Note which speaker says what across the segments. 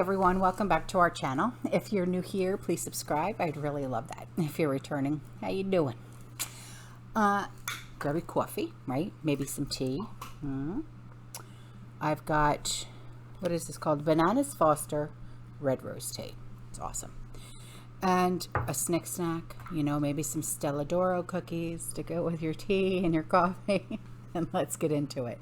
Speaker 1: everyone, welcome back to our channel. If you're new here, please subscribe. I'd really love that. If you're returning, how you doing? Grab your coffee, right? Maybe some tea. I've got, what is this called? Bananas Foster Red Rose Tea. It's awesome. And a snack, you know, maybe some Stella D'Oro cookies to go with your tea and your coffee. And let's get into it.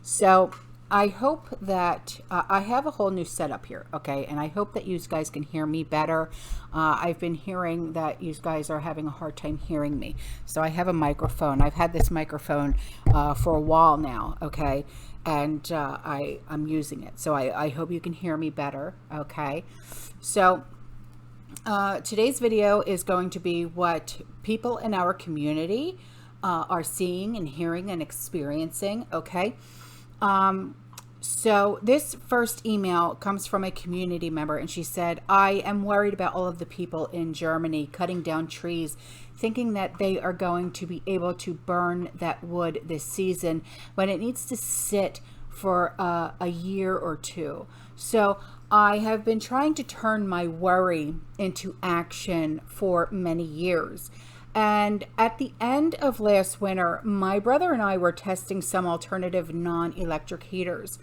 Speaker 1: So I hope that I have a whole new setup here, okay? And I hope that you guys can hear me better. I've been hearing that you guys are having a hard time hearing me. So I have a microphone. I've had this microphone for a while now, okay? And I'm using it. So I hope you can hear me better, okay? So today's video is going to be what people in our community are seeing and hearing and experiencing, okay? So this first email comes from a community member, and she said, I am worried about all of the people in Germany cutting down trees, thinking that they are going to be able to burn that wood this season when it needs to sit for a year or two. So I have been trying to turn my worry into action for many years. And at the end of last winter, my brother and I were testing some alternative non-electric heaters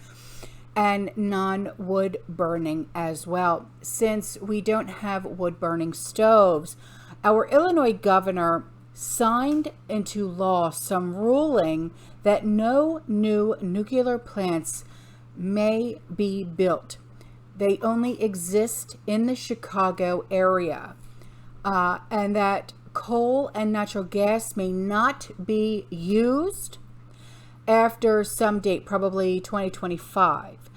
Speaker 1: and non-wood burning as well. Since we don't have wood burning stoves, our Illinois governor signed into law some ruling that no new nuclear plants may be built. They only exist in the Chicago area, and that coal and natural gas may not be used after some date, probably 2025,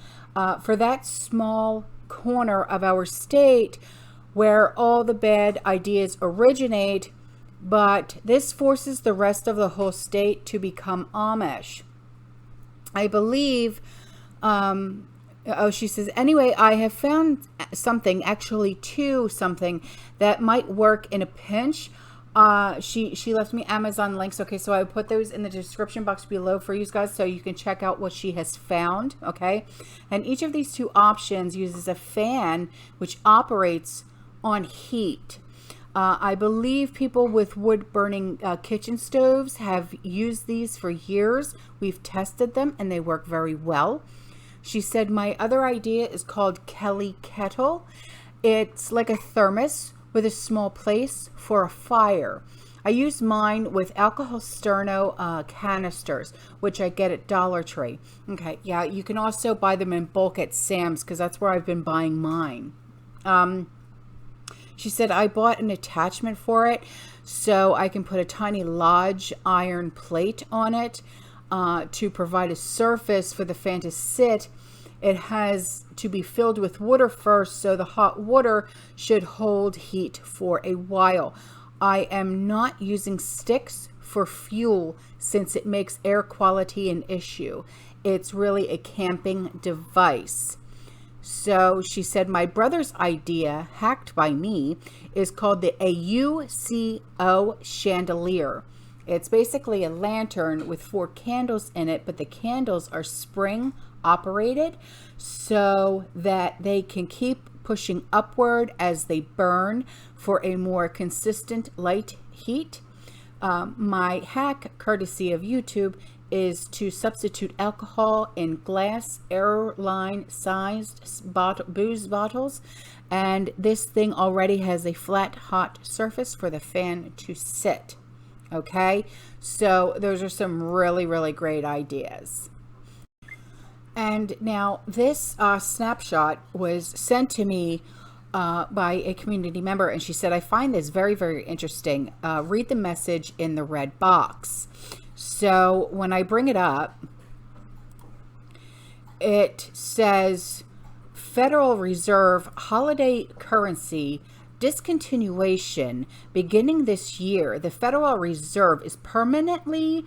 Speaker 1: for that small corner of our state where all the bad ideas originate, but this forces the rest of the whole state to become Amish. I believe, she says, anyway, I have found something that might work in a pinch. She left me Amazon links. Okay, so I put those in the description box below for you guys so you can check out what she has found. Okay, and each of these two options uses a fan which operates on heat. I believe people with wood burning kitchen stoves have used these for years. We've tested them and they work very well. She said, my other idea is called Kettle. It's like a thermos with a small place for a fire. I use mine with alcohol sterno canisters, which I get at Dollar Tree. Okay, yeah, you can also buy them in bulk at Sam's because that's where I've been buying mine. She said, I bought an attachment for it so I can put a tiny Lodge iron plate on it to provide a surface for the fan to sit. It has to be filled with water first, so the hot water should hold heat for a while. I am not using sticks for fuel since it makes air quality an issue. It's really a camping device. So she said, my brother's idea, hacked by me, is called the AUCO chandelier. It's basically a lantern with 4 candles in it, but the candles are spring operated so that they can keep pushing upward as they burn for a more consistent light heat. My hack, courtesy of YouTube, is to substitute alcohol in glass airline sized booze bottles, and this thing already has a flat hot surface for the fan to sit. Okay, so those are some really great ideas. And now this snapshot was sent to me by a community member, and she said, I find this very interesting. Read the message in the red box. So when I bring it up, it says Federal Reserve holiday currency discontinuation beginning this year. The Federal Reserve is permanently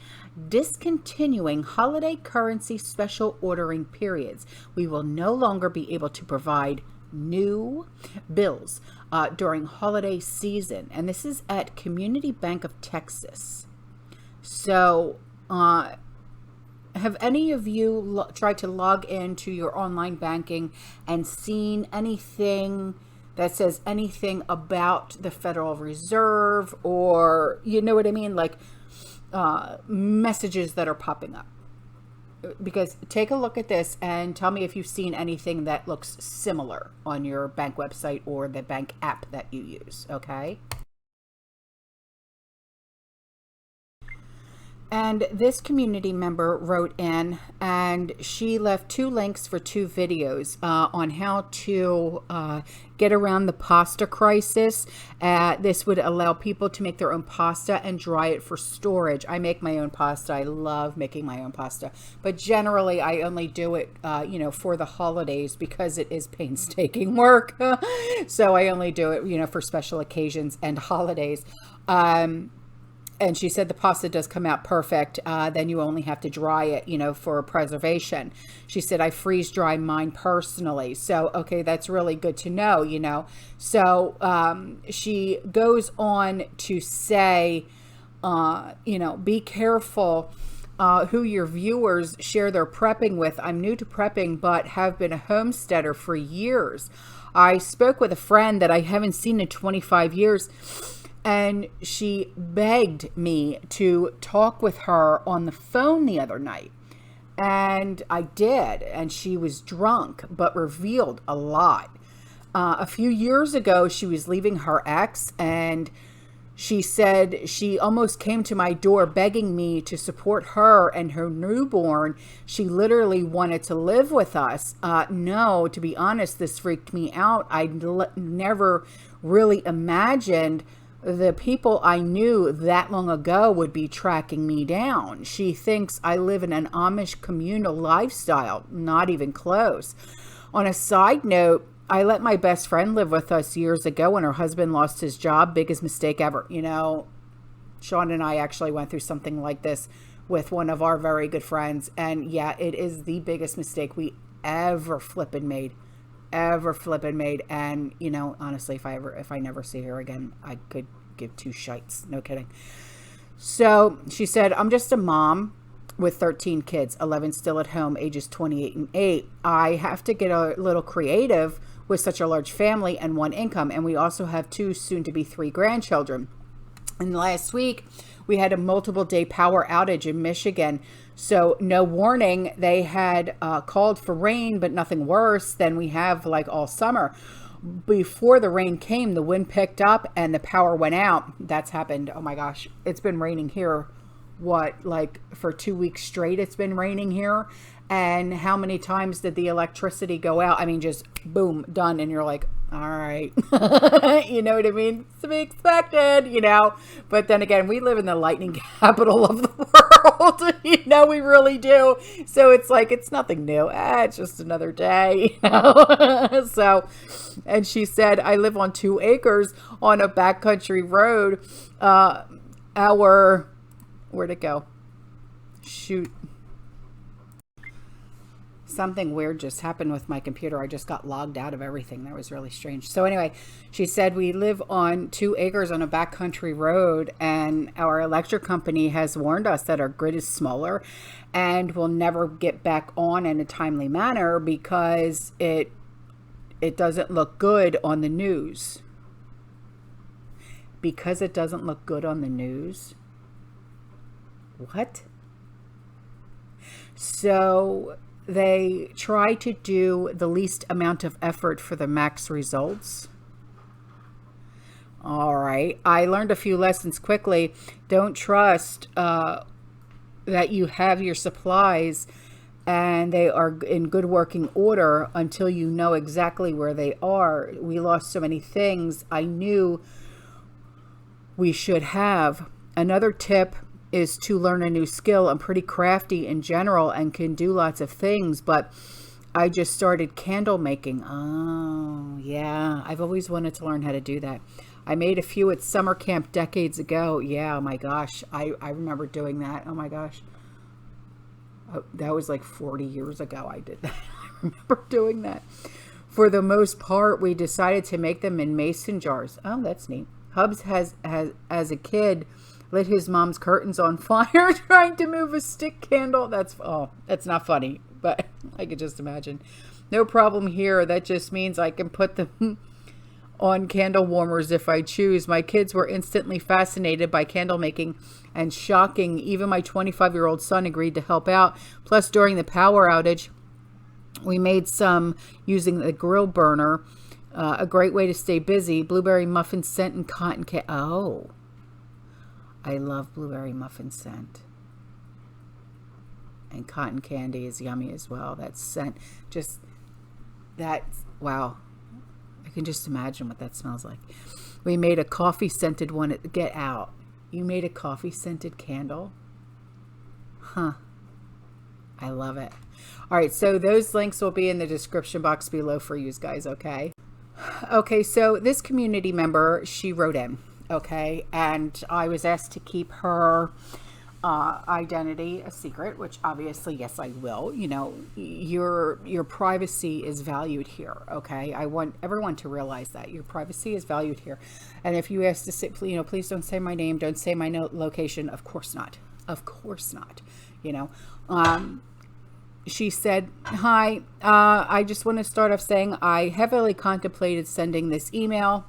Speaker 1: discontinuing holiday currency special ordering periods. We will no longer be able to provide new bills during holiday season. And this is at Community Bank of Texas. So have any of you tried to log into your online banking and seen anything that says anything about the Federal Reserve, or you know what I mean, like messages that are popping up? Because take a look at this and tell me if you've seen anything that looks similar on your bank website or the bank app that you use, okay? And this community member wrote in, and she left 2 links for 2 videos on how to get around the pasta crisis. This would allow people to make their own pasta and dry it for storage. I make my own pasta. I love making my own pasta. But generally, I only do it, for the holidays because it is painstaking work. So I only do it, for special occasions and holidays. And she said the pasta does come out perfect. Then you only have to dry it, for preservation. She said, I freeze dry mine personally. So, okay, that's really good to know, So she goes on to say, be careful who your viewers share their prepping with. I'm new to prepping, but have been a homesteader for years. I spoke with a friend that I haven't seen in 25 years. And she begged me to talk with her on the phone the other night. And I did. And she was drunk, but revealed a lot. A few years ago, she was leaving her ex, and she said she almost came to my door begging me to support her and her newborn. She literally wanted to live with us. No, to be honest, this freaked me out. I never really imagined the people I knew that long ago would be tracking me down. She thinks I live in an Amish communal lifestyle. Not even close. On a side note, I let my best friend live with us years ago when her husband lost his job. Biggest mistake ever. Sean and I actually went through something like this with one of our very good friends. And yeah, it is the biggest mistake we ever flippin' made. And honestly, if I never see her again, I could give 2 shites. No kidding. So she said, I'm just a mom with 13 kids, 11 still at home, ages 28 and 8. I have to get a little creative with such a large family and 1 income, and we also have 2 soon to be 3 grandchildren. And last week we had a multiple day power outage in Michigan. So no warning. They had called for rain, but nothing worse than we have like all summer. Before the rain came, the wind picked up and the power went out. That's happened. Oh my gosh. It's been raining here. For 2 weeks straight, it's been raining here. And how many times did the electricity go out? I mean, just boom, done. And you're like, all right. You know what I mean? To be expected, But then again, we live in the lightning capital of the world. We really do. So it's like, it's nothing new. It's just another day. So, and she said, I live on 2 acres on a backcountry road. Where'd it go? Shoot. Something weird just happened with my computer. I just got logged out of everything. That was really strange. So anyway, she said we live on 2 acres on a backcountry road, and our electric company has warned us that our grid is smaller and will never get back on in a timely manner because it doesn't look good on the news. Because it doesn't look good on the news? What? So they try to do the least amount of effort for the max results. All right. I learned a few lessons quickly. Don't trust that you have your supplies and they are in good working order until you know exactly where they are. We lost so many things I knew we should have. Another tip is to learn a new skill. I'm pretty crafty in general and can do lots of things, but I just started candle making. Oh, yeah. I've always wanted to learn how to do that. I made a few at summer camp decades ago. Yeah, oh my gosh. I remember doing that. Oh my gosh. Oh, that was like 40 years ago I did that. I remember doing that. For the most part, we decided to make them in mason jars. Oh, that's neat. Hubs has as a kid, lit his mom's curtains on fire trying to move a stick candle. That's not funny, but I could just imagine. No problem here. That just means I can put them on candle warmers if I choose. My kids were instantly fascinated by candle making and shocking. Even my 25-year-old son agreed to help out. Plus, during the power outage, we made some using the grill burner. A great way to stay busy. Blueberry muffin scent and cotton candy. Oh, I love blueberry muffin scent. And cotton candy is yummy as well. That scent, wow. I can just imagine what that smells like. We made a coffee scented one. Get out. You made a coffee scented candle? Huh. I love it. All right, so those links will be in the description box below for you guys, okay? Okay, so this community member, she wrote in, okay? And I was asked to keep her identity a secret, which obviously, yes, I will. You know, your privacy is valued here, okay? I want everyone to realize that your privacy is valued here. And if you ask to say, you know, please don't say my name, don't say my location, of course not. Of course not, you know. She said, hi, I just want to start off saying I heavily contemplated sending this email.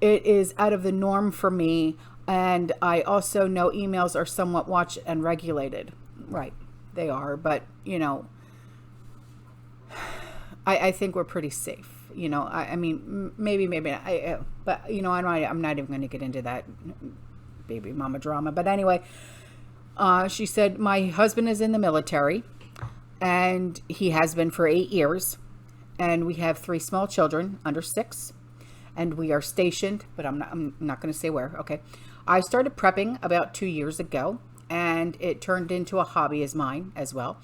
Speaker 1: It is out of the norm for me. And I also know emails are somewhat watched and regulated. Right, they are. But, you know, I think we're pretty safe. You know, I mean, maybe not. But, you know, I'm not even going to get into that baby mama drama. But anyway, she said, my husband is in the military. And he has been for 8 years. And we have 3 small children under 6. And we are stationed, but I'm not going to say where. Okay. I started prepping about 2 years ago, and it turned into a hobby as mine as well.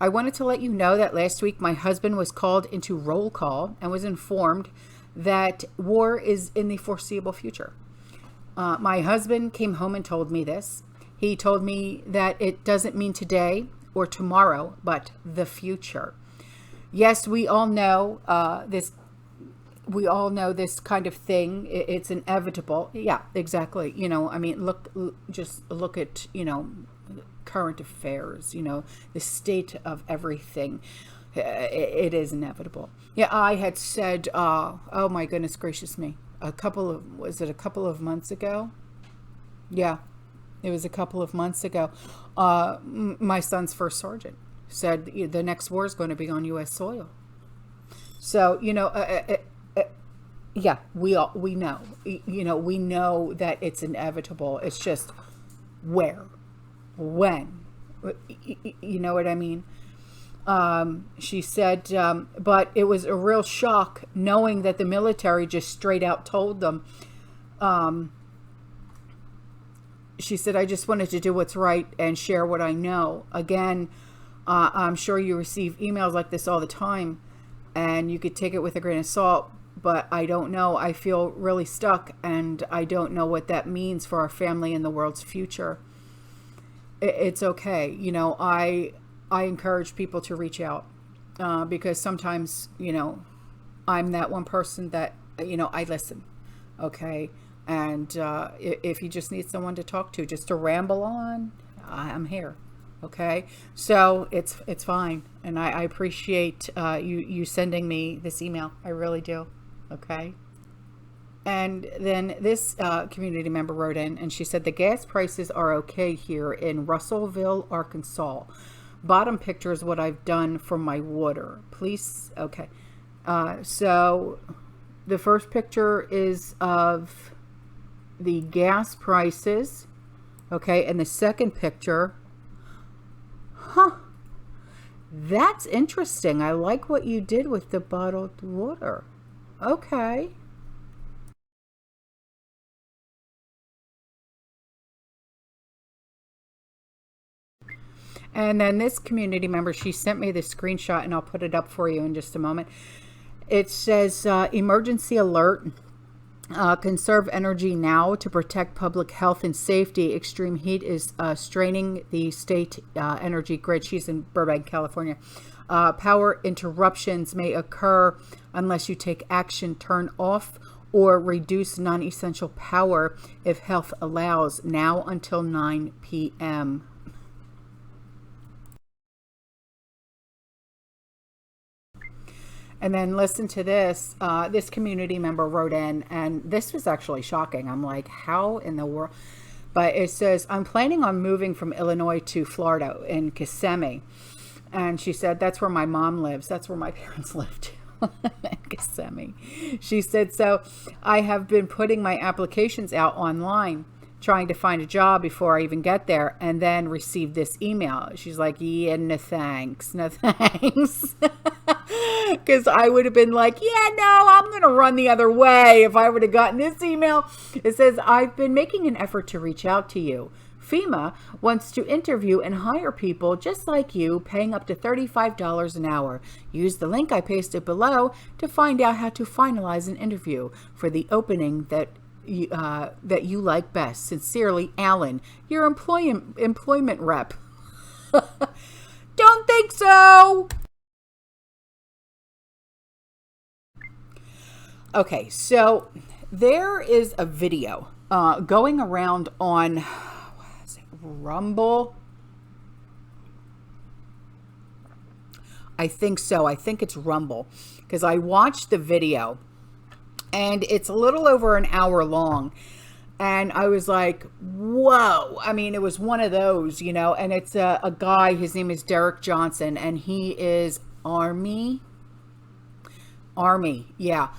Speaker 1: I wanted to let you know that last week my husband was called into roll call and was informed that war is in the foreseeable future. My husband came home and told me this. He told me that it doesn't mean today or tomorrow, but the future. Yes, we all know this. We all know this kind of thing. It's inevitable. Yeah, exactly. You know, I mean, just look at, you know, current affairs, you know, the state of everything. It is inevitable. Yeah, I had said, oh my goodness gracious me, was it a couple of months ago? Yeah, it was a couple of months ago. My son's first sergeant said the next war is going to be on U.S. soil. So, you know, yeah, we know, you know, we know that it's inevitable. It's just where, when, you know what I mean? She said, but it was a real shock knowing that the military just straight out told them. She said, I just wanted to do what's right and share what I know. Again, I'm sure you receive emails like this all the time and you could take it with a grain of salt. But I don't know. I feel really stuck, and I don't know what that means for our family and the world's future. It's okay. You know, I encourage people to reach out because sometimes, you know, I'm that one person that, you know, I listen. Okay. And if you just need someone to talk to, just to ramble on, I'm here. Okay. So it's fine. And I appreciate you sending me this email. I really do. Okay. And then this community member wrote in and she said, the gas prices are okay here in Russellville, Arkansas. Bottom picture is what I've done for my water. Please. Okay. So the first picture is of the gas prices. Okay. And the second picture, that's interesting. I like what you did with the bottled water. Okay. And then this community member, she sent me the screenshot and I'll put it up for you in just a moment. It says, emergency alert, conserve energy now to protect public health and safety. Extreme heat is straining the state energy grid. She's in Burbank, California. Power interruptions may occur unless you take action. Turn off or reduce non-essential power if health allows, now until 9 p.m. And then listen to this. This community member wrote in, and this was actually shocking. I'm like, how in the world? But it says, I'm planning on moving from Illinois to Florida in Kissimmee. And she said, that's where my mom lives. That's where my parents live too. In Kissimmee. She said, so I have been putting my applications out online, trying to find a job before I even get there, and then received this email. She's like, yeah, no thanks. No thanks. Because I would have been like, yeah, no, I'm going to run the other way if I would have gotten this email. It says, I've been making an effort to reach out to you. FEMA wants to interview and hire people just like you, paying up to $35 an hour. Use the link I pasted below to find out how to finalize an interview for the opening that you like best. Sincerely, Alan, your employment rep. Don't think so. Okay, so there is a video going around on, what is it, Rumble? I think so. I think it's Rumble, because I watched the video and it's a little over an hour long. And I was like, whoa. I mean, it was one of those, you know, and it's a guy, his name is Derek Johnson, and he is Army, yeah.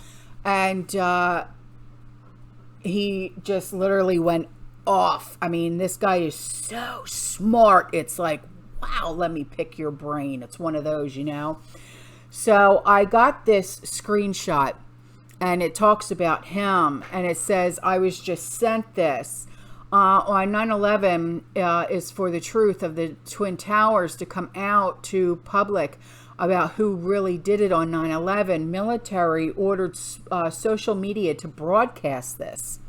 Speaker 1: And he just literally went off. I mean, this guy is so smart. It's like, wow, let me pick your brain. It's one of those, you know. So I got this screenshot, and it talks about him, and it says, I was just sent this. On 9/11 is for the truth of the Twin Towers to come out to public about who really did it on 9/11. Military ordered social media to broadcast this.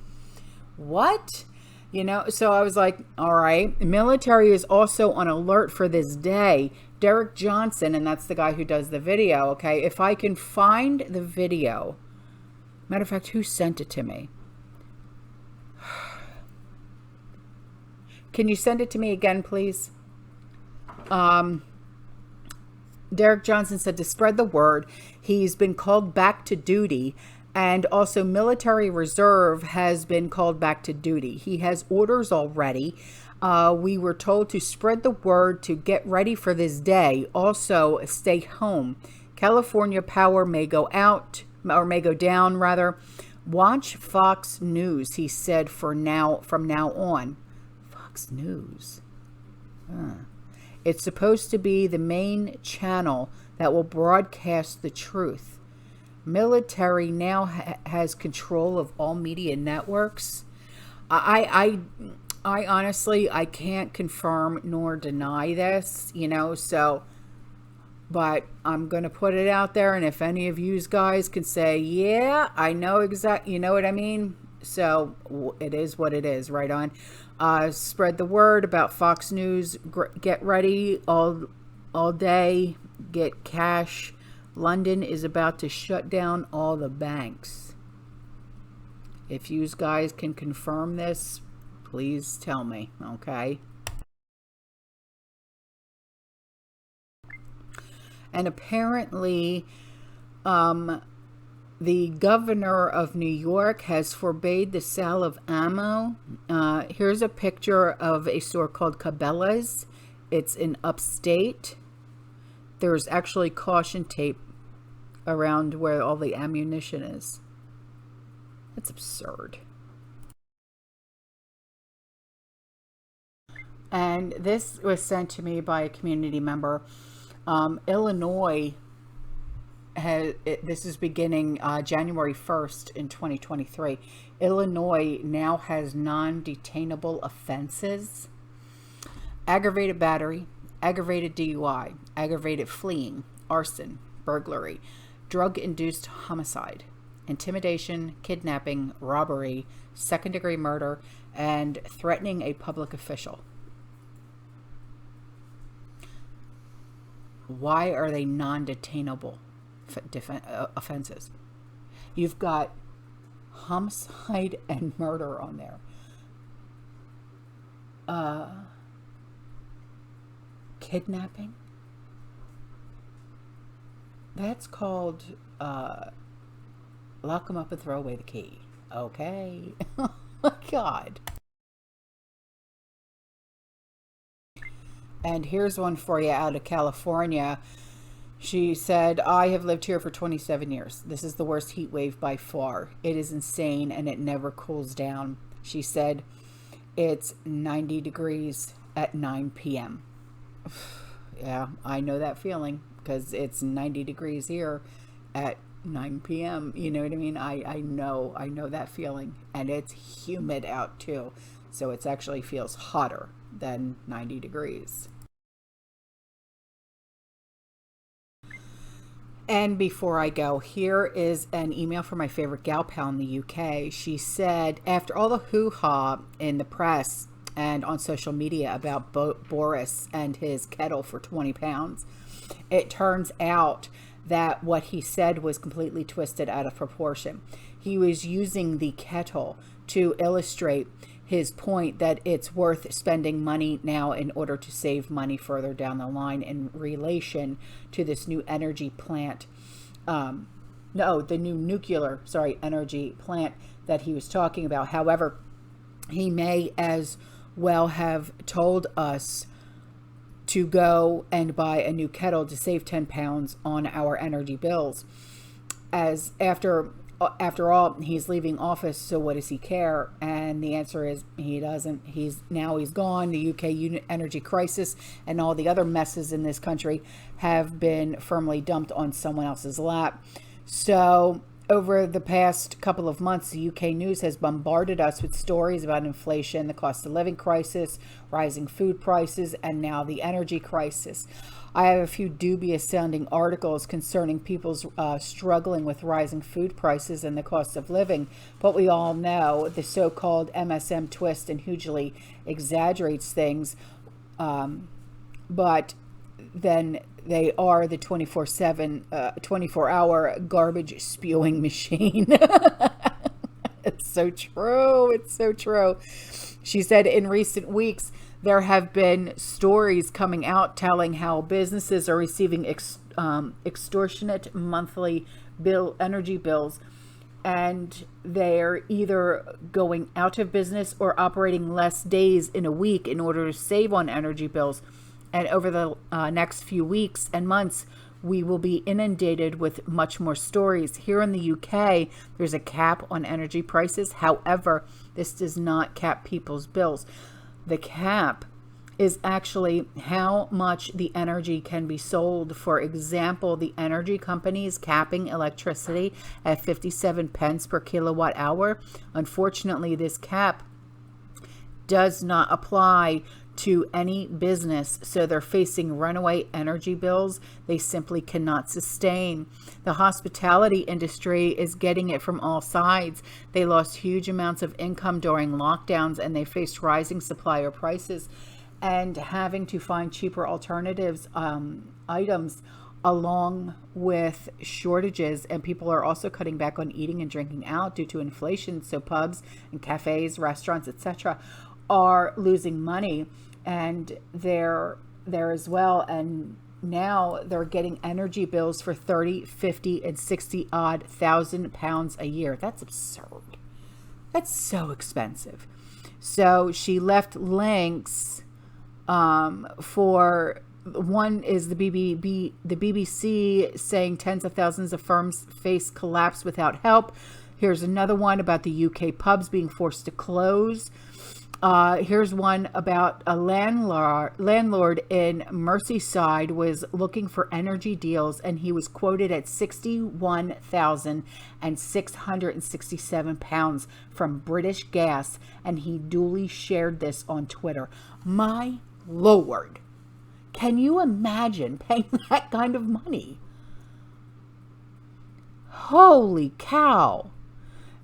Speaker 1: What? You know, so I was like, all right. The military is also on alert for this day. Derek Johnson, and that's the guy who does the video, okay? If I can find the video. Matter of fact, who sent it to me? Can you send it to me again, please? Derek Johnson said to spread the word. He's been called back to duty, and also military reserve has been called back to duty. He has orders already. We were told to spread the word to get ready for this day. Also, stay home. California power may go out, or may go down rather. Watch Fox News, he said, from now on. Fox News. It's supposed to be the main channel that will broadcast the truth. Military now has control of all media networks. I honestly, I can't confirm nor deny this, you know, so, but I'm going to put it out there. And if any of you guys can say, yeah, I know exactly, you know what I mean? So it is what it is, right on. Spread the word about Fox News. Get ready all day. Get cash. London is about to shut down all the banks. If you guys can confirm this, please tell me, okay? And apparently, the governor of New York has forbade the sale of ammo. Here's a picture of a store called Cabela's. It's in upstate. There's actually caution tape around where all the ammunition is. That's absurd. And this was sent to me by a community member. Illinois this is beginning January 1st in 2023. Illinois now has non-detainable offenses: aggravated battery, aggravated DUI, aggravated fleeing, arson, burglary, drug-induced homicide, intimidation, kidnapping, robbery, second-degree murder, and threatening a public official. Why are they non-detainable offenses? You've got homicide and murder on there. Kidnapping. That's called lock them up and throw away the key. Okay. Oh my God. And here's one for you out of California. She said, I have lived here for 27 years. This is the worst heat wave by far. It is insane and it never cools down. She said, it's 90 degrees at 9 p.m. Yeah, I know that feeling because it's 90 degrees here at 9 p.m. You know what I mean? I know that feeling. And it's humid out too. So it actually feels hotter than 90 degrees. And before I go, here is an email from my favorite gal pal in the UK. She said, after all the hoo-ha in the press and on social media about Boris and his kettle for 20 pounds, it turns out that what he said was completely twisted out of proportion. He was using the kettle to illustrate his point that it's worth spending money now in order to save money further down the line in relation to this new energy plant. The new nuclear, energy plant that he was talking about. However, he may as well have told us to go and buy a new kettle to save 10 pounds on our energy bills. As after all, he's leaving office, so what does he care? And the answer is he doesn't. He's gone. The UK energy crisis and all the other messes in this country have been firmly dumped on someone else's lap. So over the past couple of months, the UK news has bombarded us with stories about inflation, the cost of living crisis, rising food prices, and now the energy crisis. I have a few dubious sounding articles concerning people's struggling with rising food prices and the cost of living, but we all know the so-called MSM twist and hugely exaggerates things, but then they are the 24-hour garbage spewing machine. It's so true. It's so true. She said in recent weeks, there have been stories coming out telling how businesses are receiving extortionate monthly energy bills, and they're either going out of business or operating less days in a week in order to save on energy bills. And over the next few weeks and months, we will be inundated with much more stories. Here in the UK, there's a cap on energy prices. However, this does not cap people's bills. The cap is actually how much the energy can be sold. For example, the energy companies capping electricity at 57 pence per kilowatt hour. Unfortunately, this cap does not apply to any business, so they're facing runaway energy bills they simply cannot sustain. The hospitality industry is getting it from all sides. They lost huge amounts of income during lockdowns, and they faced rising supplier prices and having to find cheaper alternatives items along with shortages. And people are also cutting back on eating and drinking out due to inflation, so pubs and cafes, restaurants, etc. are losing money, and they're there as well. And now they're getting energy bills for 30, 50, and 60 odd thousand pounds a year. That's absurd. That's so expensive. So she left links for one is the BBC saying tens of thousands of firms face collapse without help. Here's another one about the UK pubs being forced to close. Here's one about a landlord in Merseyside was looking for energy deals, and he was quoted at £61,667 from British Gas, and he duly shared this on Twitter. My Lord, can you imagine paying that kind of money? Holy cow.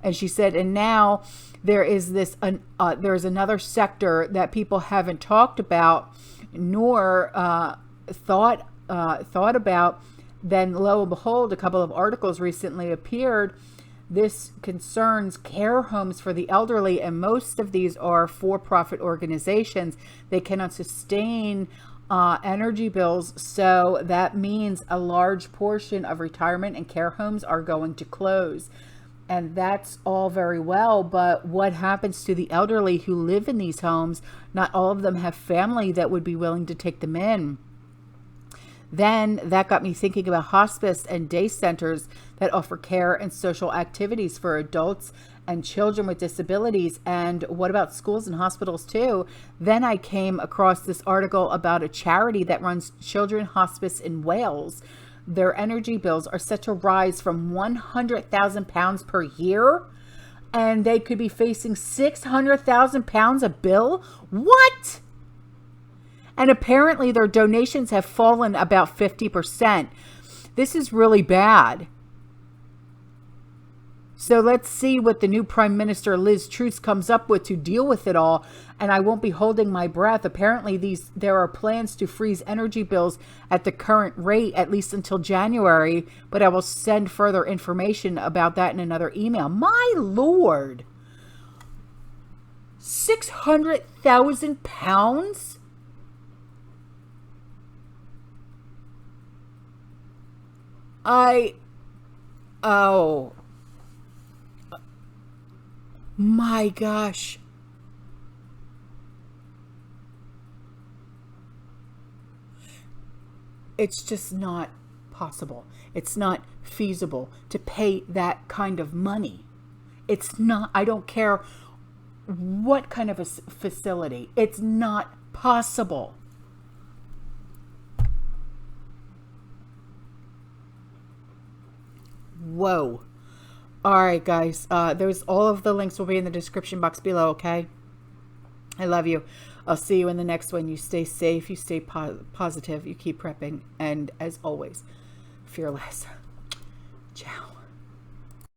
Speaker 1: And she said, and now there is this, there's another sector that people haven't talked about nor thought about. Then lo and behold, a couple of articles recently appeared This concerns care homes for the elderly, and most of these are for-profit organizations. They cannot sustain energy bills, so that means a large portion of retirement and care homes are going to close. And that's all very well, but what happens to the elderly who live in these homes? Not all of them have family that would be willing to take them in. Then that got me thinking about hospice and day centers that offer care and social activities for adults and children with disabilities. And what about schools and hospitals too? Then I came across this article about a charity that runs children hospice in Wales. Their energy bills are set to rise from £100,000 per year, and they could be facing £600,000 a bill. What? And apparently their donations have fallen about 50%. This is really bad. So let's see what the new Prime Minister Liz Truss comes up with to deal with it all. And I won't be holding my breath. Apparently there are plans to freeze energy bills at the current rate, at least until January. But I will send further information about that in another email. My Lord. £600,000? Oh my gosh. It's just not possible. It's not feasible to pay that kind of money. It's not, I don't care what kind of a facility. It's not possible. Whoa. All right, guys. There's all of the links will be in the description box below, okay? I love you. I'll see you in the next one. You stay safe. You stay positive. You keep prepping. And as always, fearless. Ciao.